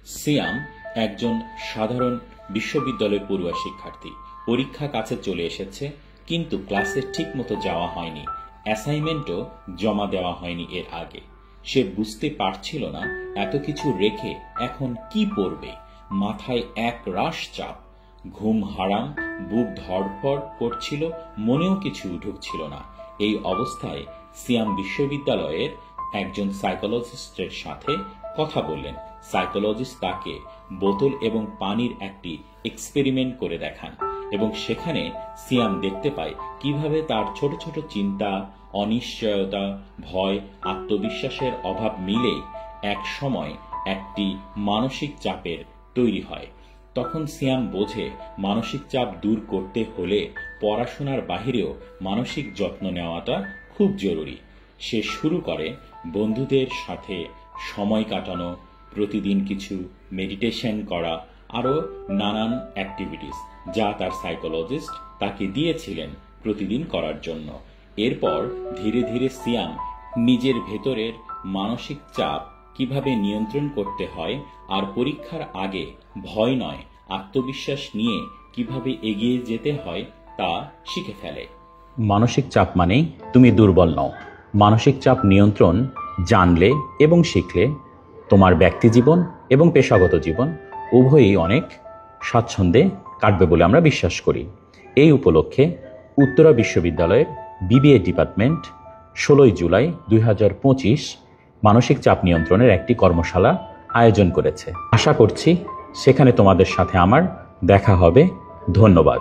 সিয়াম একজন সাধারণ বিশ্ববিদ্যালয় পড়ুয়া শিক্ষার্থী। পরীক্ষা কাছে চলে এসেছে, কিন্তু ক্লাসে ঠিকমতো যাওয়া হয়নি, অ্যাসাইনমেন্টও জমা দেওয়া হয়নি এর আগে। সে বুঝতে পারছিল না এত কিছু রেখে এখন কি পড়বে। মাথায় এক রাশ চাপ, ঘুম হারাম, বুক ধড়ফড় করছিল, মনেও কিছু ঢুকছিল না। এই অবস্থায় সিয়াম বিশ্ববিদ্যালয়ের একজন সাইকোলজিস্টের সাথে কথা বললেন। সাইকোলজিস্ট তাকে বোতল এবং পানির একটি এক্সপেরিমেন্ট করে দেখান এবং সেখানে সিয়াম দেখতে পায় কিভাবে তার ছোট ছোট চিন্তা, অনিশ্চয়তা, ভয়, আত্মবিশ্বাসের অভাব মিলে এক সময় একটি মানসিক চাপের তৈরি হয়। তখন সিয়াম বোঝে মানসিক চাপ দূর করতে হলে পড়াশোনার বাহিরেও মানসিক যত্ন নেওয়াটা খুব জরুরি। সে শুরু করে বন্ধুদের সাথে সময় কাটানো, প্রতিদিন কিছু মেডিটেশন করা, আরও নানান অ্যাক্টিভিটিস যা তার সাইকোলজিস্ট তাকে দিয়েছিলেন প্রতিদিন করার জন্য। এরপর ধীরে ধীরে সিয়াম নিজের ভেতরের মানসিক চাপ কিভাবে নিয়ন্ত্রণ করতে হয় আর পরীক্ষার আগে ভয় নয় আত্মবিশ্বাস নিয়ে কিভাবে এগিয়ে যেতে হয় তা শিখে ফেলে। মানসিক চাপ মানেই তুমি দুর্বল নও। মানসিক চাপ নিয়ন্ত্রণ জানলে এবং শিখলে তোমার ব্যক্তিজীবন এবং পেশাগত জীবন উভয়ই অনেক স্বাচ্ছন্দ্যে কাটবে বলে আমরা বিশ্বাস করি। এই উপলক্ষে উত্তরা বিশ্ববিদ্যালয়ের বিবিএ ডিপার্টমেন্ট 16 জুলাই 2025 মানসিক চাপ নিয়ন্ত্রণের একটি কর্মশালা আয়োজন করেছে। আশা করছি সেখানে তোমাদের সাথে আমার দেখা হবে। ধন্যবাদ।